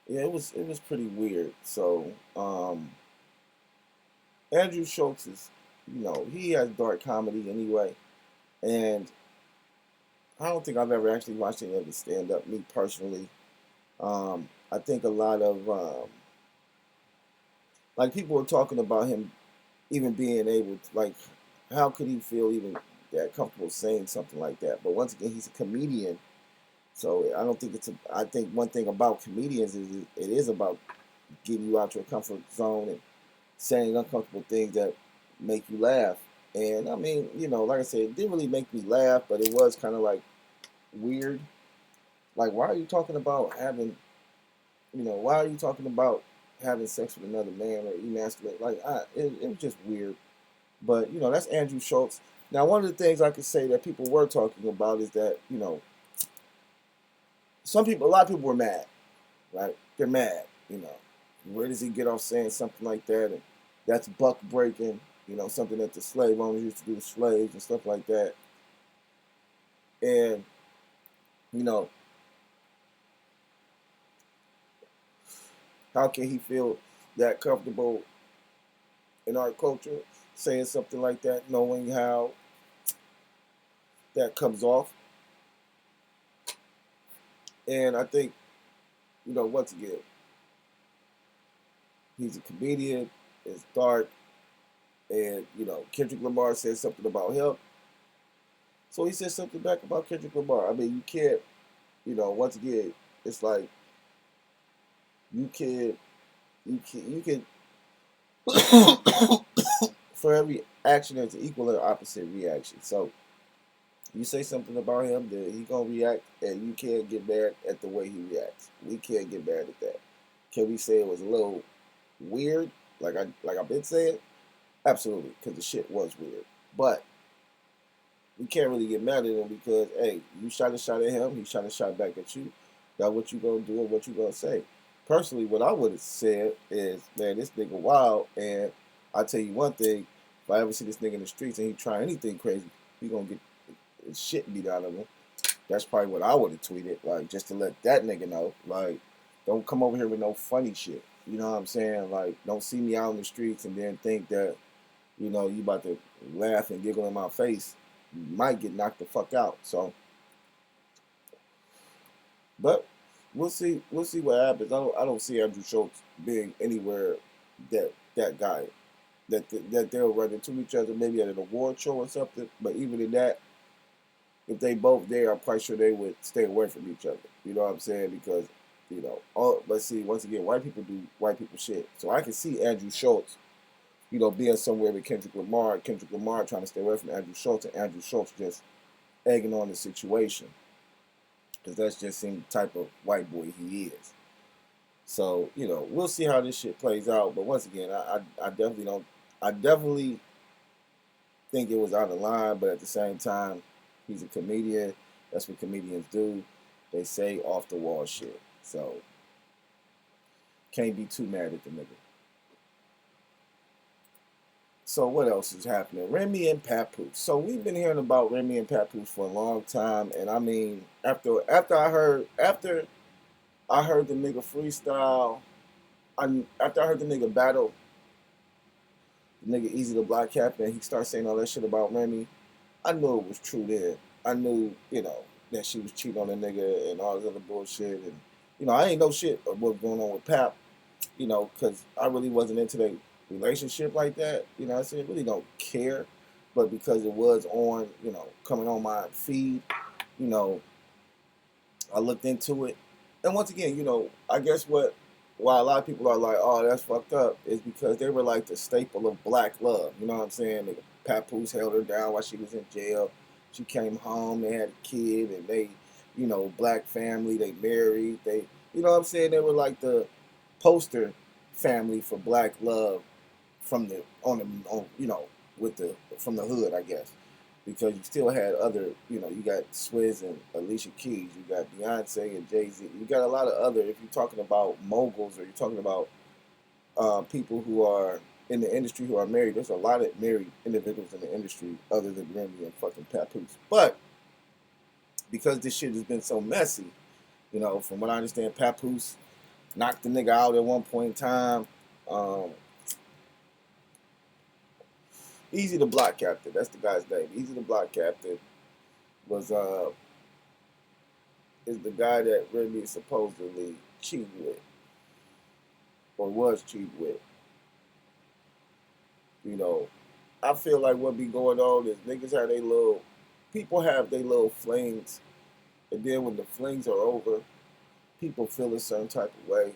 Yeah, it was pretty weird. So Andrew Schultz is, he has dark comedy anyway, and I don't think I've ever actually watched any of his stand up. Me personally, I think a lot of like people were talking about him even being able to, like, how could he feel even that comfortable saying something like that? But once again, he's a comedian, so I don't think it's a. I think one thing about comedians is it is about getting you out your comfort zone and saying uncomfortable things that make you laugh. And I mean, like I said, it didn't really make me laugh, but it was kind of like weird. Like, why are you talking about having, why are you talking about having sex with another man or emasculate? Like, it was just weird. But that's Andrew Schultz. Now, one of the things I could say that people were talking about is that a lot of people were mad, right? They're mad. Where does he get off saying something like that? And that's buck breaking. Something that the slave owners used to do with slaves and stuff like that. And you know, how can he feel that comfortable in our culture saying something like that, knowing how that comes off? And I think, once again, he's a comedian. It's dark, and Kendrick Lamar said something about him, so he said something back about Kendrick Lamar. I mean, you can't, once again, it's like you can, for every action, there's an equal and opposite reaction. So you say something about him, then he gonna react, and you can't get mad at the way he reacts. We can't get mad at that. Can we say it was a little weird, like I've been saying? Absolutely, because the shit was weird. But we can't really get mad at him because, hey, you shot a shot at him, he shot a shot back at you. Now what you gonna do and what you gonna say? Personally, what I would have said is, man, this nigga wild, and I'll tell you one thing: if I ever see this nigga in the streets and he try anything crazy, he gonna get his shit beat out of him. That's probably what I would have tweeted, like, just to let that nigga know, like, don't come over here with no funny shit. You know what I'm saying? Like, don't see me out in the streets and then think that, you about to laugh and giggle in my face. You might get knocked the fuck out. So, but we'll see. We'll see what happens. I don't see Andrew Schultz being anywhere that guy that they'll run into each other, maybe at an award show or something. But even in that, if they both there, I'm quite sure they would stay away from each other. You know what I'm saying? Because let's see. Once again, white people do white people shit. So I can see Andrew Schultz, being somewhere with Kendrick Lamar trying to stay away from Andrew Schultz, and Andrew Schultz just egging on the situation because that's just the type of white boy he is. So we'll see how this shit plays out. But once again, I definitely don't. I definitely think it was out of line, but at the same time, he's a comedian. That's what comedians do. They say off the wall shit. So can't be too mad at the nigga. So what else is happening? Remy and Papoose. So we've been hearing about Remy and Papoose for a long time, and I mean, after I heard the nigga freestyle, after I heard the nigga battle, the nigga Easy the Black Cap, and he started saying all that shit about Remy. I knew it was true then. I knew, that she was cheating on the nigga and all this other bullshit. And, I ain't know shit of what's going on with Pap, because I really wasn't into their relationship like that. I said, I really don't care. But because it was on, coming on my feed, you know, I looked into it. And once again, I guess why a lot of people are like, oh, that's fucked up, is because they were like the staple of black love. You know what I'm saying? The Papoose held her down while she was in jail. She came home, they had a kid, and they, black family, they married. They, you know what I'm saying? They were like the poster family for black love from the on the on with the from the hood, I guess, because you still had other, you got Swizz and Alicia Keys, you got Beyonce and Jay Z, you got a lot of other. If you're talking about moguls or you're talking about people who are in the industry who are married, there's a lot of married individuals in the industry other than Remy and fucking Papoose. But because this shit has been so messy, from what I understand, Papoose knocked the nigga out at one point in time. Um, Easy the Block Captain, that's the guy's name. Easy the Block Captain was is the guy that Remy supposedly cheated with or was cheating with. You know, I feel like what be going on is niggas have they little people have their little flings, and then when the flings are over, people feel a certain type of way,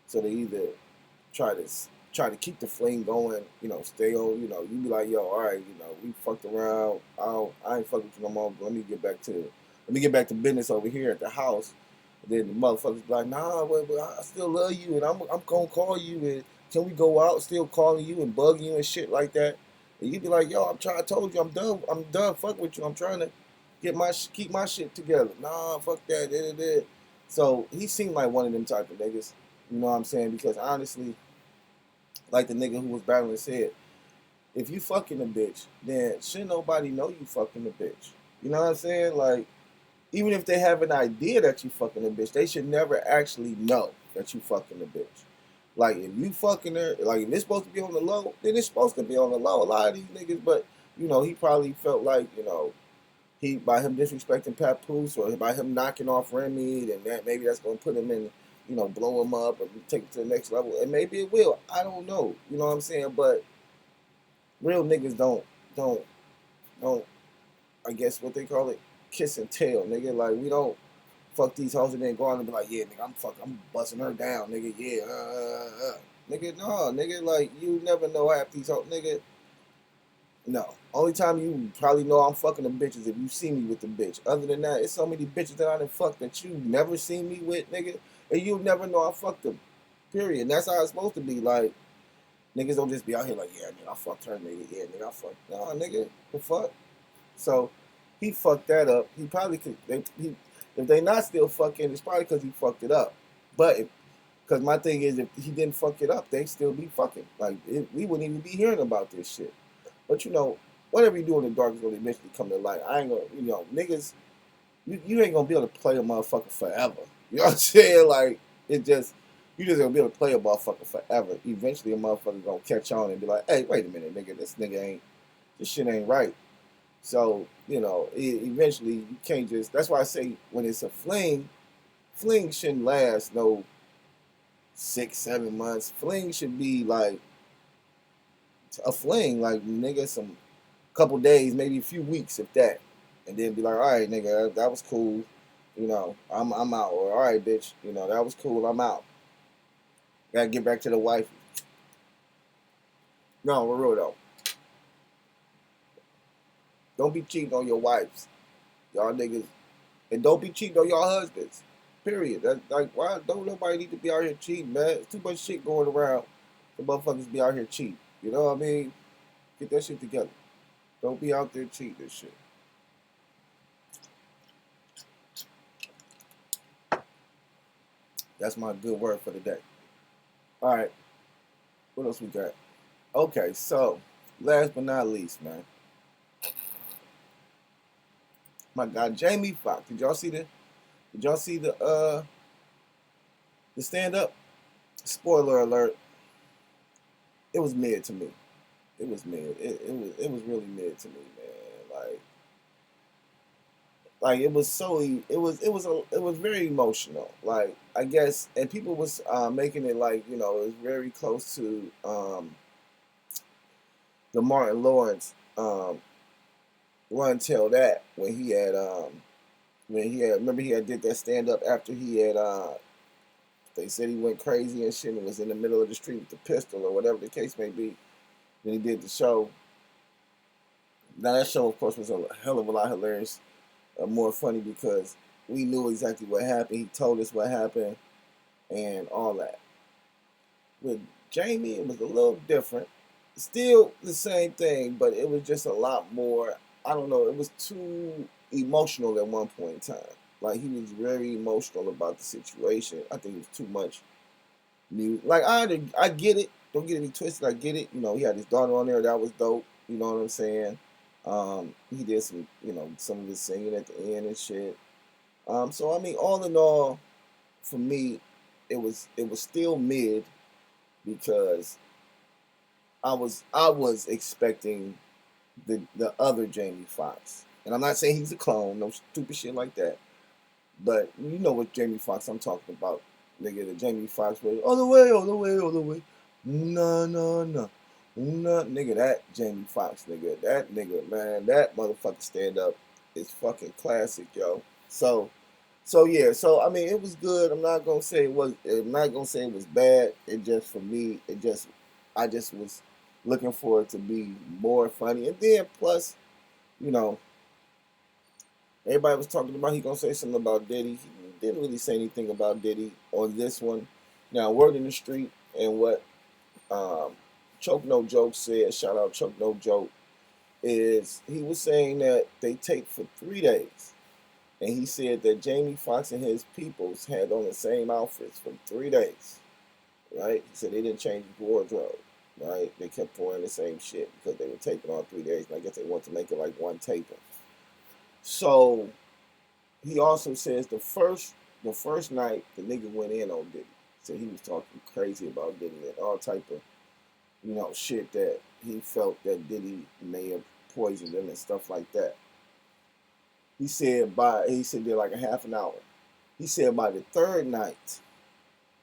so they either try to try to keep the fling going, stay on, you be like, yo, all right, we fucked around, I ain't fucking with you no more, but let me get back to business over here at the house. And then the motherfuckers be like, nah, I still love you, and I'm gonna call you, and can we go out? Still calling you and bugging you and shit like that. And you be like, yo, I told you, I'm done fucking with you. I'm trying to keep my shit together. Nah, fuck that, da. So he seemed like one of them type of niggas. You know what I'm saying? Because honestly, like the nigga who was battling said, if you fucking a bitch, then shouldn't nobody know you fucking a bitch. You know what I'm saying? Like, even if they have an idea that you fucking a bitch, they should never actually know that you fucking a bitch. Like, if you fucking her, like, if it's supposed to be on the low, then it's supposed to be on the low. A lot of these niggas, but, he probably felt like, he, by him disrespecting Papoose or by him knocking off Remy, then maybe that's going to put him in, blow him up or take it to the next level. And maybe it will. I don't know. You know what I'm saying? But real niggas don't, I guess what they call it, kiss and tell, nigga. Like, we don't fuck these hoes and then go on and be like, yeah, nigga, I'm busting her down, nigga, yeah, Nigga, no, nigga, like, you never know half these hoes, nigga. No. Only time you probably know I'm fucking the bitches if you see me with the bitch. Other than that, it's so many bitches that I done fucked that you never seen me with, nigga. And you never know I fucked them. Period. And that's how it's supposed to be. Like, niggas don't just be out here like, yeah, nigga, I fucked her, nigga. Yeah, nigga, I fucked. Nah, nigga, the fuck? So, he fucked that up. He probably could, if they not still fucking, it's probably because he fucked it up. But, because my thing is, if he didn't fuck it up, they still be fucking. Like, we wouldn't even be hearing about this shit. But whatever you do in the dark is gonna eventually come to light. I ain't gonna, niggas, you ain't gonna be able to play a motherfucker forever. You know what I'm saying? Like, you just gonna be able to play a motherfucker forever. Eventually, a motherfucker gonna catch on and be like, hey, wait a minute, nigga, this shit ain't right. So, eventually you can't just. That's why I say when it's a fling shouldn't last no 6, 7 months. Fling should be like a fling, like nigga, some couple days, maybe a few weeks, if that, and then be like, all right, nigga, that was cool, I'm out, or all right, bitch, that was cool, I'm out. Gotta get back to the wife. No, we're real though. Don't be cheating on your wives, y'all niggas, and don't be cheating on your husbands. Period. That's like, why don't nobody need to be out here cheating, man? It's too much shit going around. The motherfuckers be out here cheating. You know what I mean? Get that shit together. Don't be out there cheating this shit. That's my good word for the day. All right. What else we got? Okay, so last but not least, man. My guy Jamie Foxx. Did y'all see the stand up? Spoiler alert. It was mid to me. It was mid. It was really mid to me, man. Like it was very emotional. Like, I guess, and people was making it like, it was very close to the Martin Lawrence Run Tell That, when he had remember he had did that stand up after he had they said he went crazy and shit and was in the middle of the street with the pistol or whatever the case may be. Then he did the show. Now that show, of course, was a hell of a lot hilarious, more funny because we knew exactly what happened. He told us what happened and all that. With Jamie, it was a little different. Still the same thing, but it was just a lot more. I don't know. It was too emotional at one point in time. Like, he was very emotional about the situation. I think it was too much music. Like, I get it. Don't get me twisted. I get it. He had his daughter on there. That was dope. You know what I'm saying? He did some of his singing at the end and shit. So I mean, all in all, for me, it was still mid because I was expecting the other Jamie Foxx, and I'm not saying he's a clone, no stupid shit like that. But you know what Jamie Foxx I'm talking about, nigga. The Jamie Foxx way, all the way, all the way, all the way. No, no, no, no, nigga. That Jamie Foxx, nigga. That nigga, man. That motherfucker stand up is fucking classic, yo. So yeah. So I mean, it was good. I'm not gonna say it was. I'm not gonna say it was bad. It just for me, I just was looking for it to be more funny, and then plus, you know, everybody was talking about he gonna say something about Diddy. He didn't really say anything about Diddy on this one. Now, word in the street and what um, Choke No Joke said, shout out Choke No Joke, is he was saying that they taped for 3 days. And he said that Jamie Foxx and his peoples had on the same outfits for 3 days. Right? He said they didn't change the wardrobe. Right? They kept wearing the same shit because they were taping on 3 days. And I guess they want to make it like one taping. So he also says the first night the nigga went in on Diddy. So he was talking crazy about Diddy and all type of shit that he felt that Diddy may have poisoned him and stuff like that. He said there like a half an hour. He said by the third night,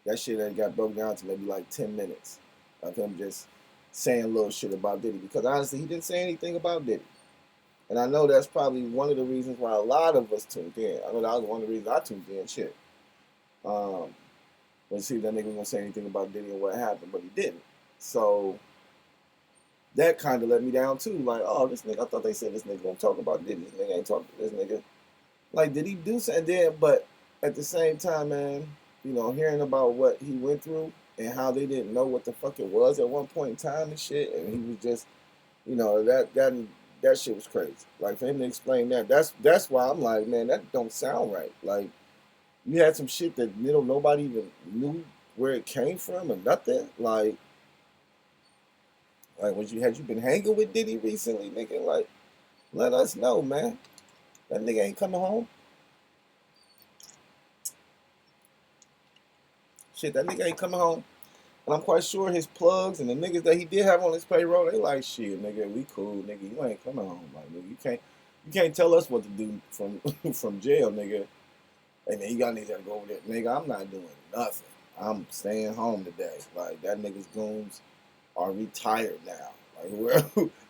that shit had got broke down to maybe like 10 minutes of him just saying little shit about Diddy because honestly he didn't say anything about Diddy. And I know that's probably one of the reasons why a lot of us tuned in. I know that was one of the reasons I tuned in. Shit. Let's see if that nigga was gonna say anything about Diddy and what happened, but he didn't. So that kind of let me down too. Like, oh, this nigga, I thought they said this nigga gonna talk about Diddy. This nigga ain't talking to this nigga. Like, did he do something there? But at the same time, man, hearing about what he went through and how they didn't know what the fuck it was at one point in time and shit, and he was just, that shit was crazy. Like for him to explain that, that's why I'm like, man, that don't sound right. Like you had some shit that nobody even knew where it came from or nothing. Like had you been hanging with Diddy recently, nigga? Like, let us know, man. That nigga ain't coming home. Shit, that nigga ain't coming home. And I'm quite sure his plugs and the niggas that he did have on his payroll, they like, shit, nigga, we cool, nigga. You ain't coming home, like, nigga. You can't tell us what to do from from jail, nigga. Hey man, you got niggas that go over there, nigga. I'm not doing nothing. I'm staying home today. Like that nigga's goons are retired now. Like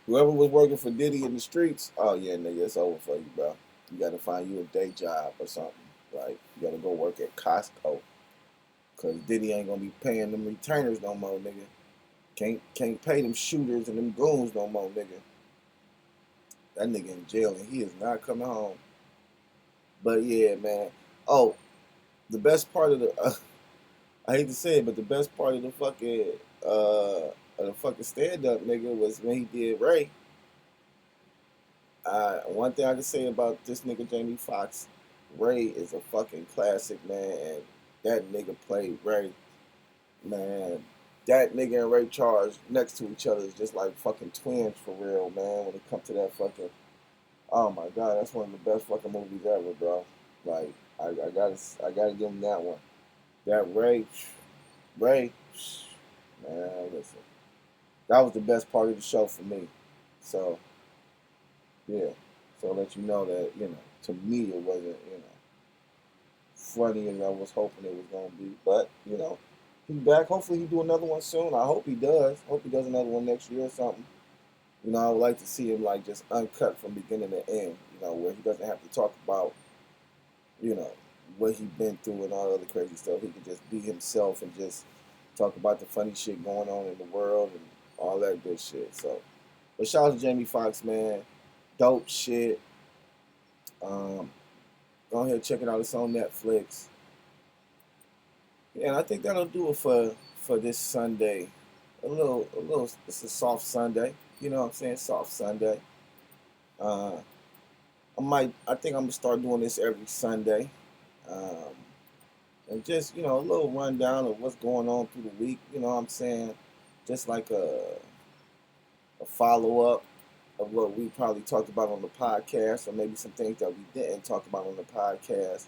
whoever was working for Diddy in the streets, oh yeah, nigga, it's over for you, bro. You gotta find you a day job or something. Like you gotta go work at Costco. Cause Diddy ain't gonna be paying them returners no more, nigga. Can't pay them shooters and them goons no more, nigga. That nigga in jail and he is not coming home. But yeah, man. Oh, the best part of the I hate to say it, but the best part of the fucking stand up nigga was when he did Ray. One thing I can say about this nigga Jamie Foxx, Ray is a fucking classic, man, and that nigga played Ray. Man, that nigga and Ray Charles next to each other is just like fucking twins for real, man. When it comes to that fucking, oh my god, that's one of the best fucking movies ever, bro. Like, I gotta give him that one. That Ray, man, listen, that was the best part of the show for me. So yeah, so I'll let you know that to me it wasn't funny as I was hoping it was gonna be, but he's back. Hopefully he do another one soon. I hope he does. Hope he does another one next year or something. I would like to see him like just uncut from beginning to end. Where he doesn't have to talk about you know, what he been through and all the other crazy stuff. He could just be himself and just talk about the funny shit going on in the world and all that good shit. So, but shout out to Jamie Foxx, man. Dope shit. Go ahead and check it out. It's on Netflix. Yeah, and I think that'll do it for this Sunday. It's a soft Sunday. You know what I'm saying? Soft Sunday. Uh, I think I'm gonna start doing this every Sunday. Um, and just, a little rundown of what's going on through the week. You know what I'm saying? Just like a follow up of what we probably talked about on the podcast, or maybe some things that we didn't talk about on the podcast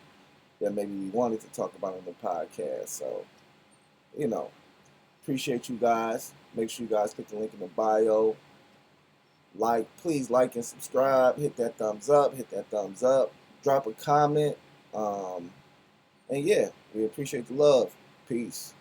that maybe we wanted to talk about on the podcast. So, you know, appreciate you guys. Make sure you guys click the link in the bio. Please like and subscribe. Hit that thumbs up. Hit that thumbs up. Drop a comment. And yeah, we appreciate the love. Peace.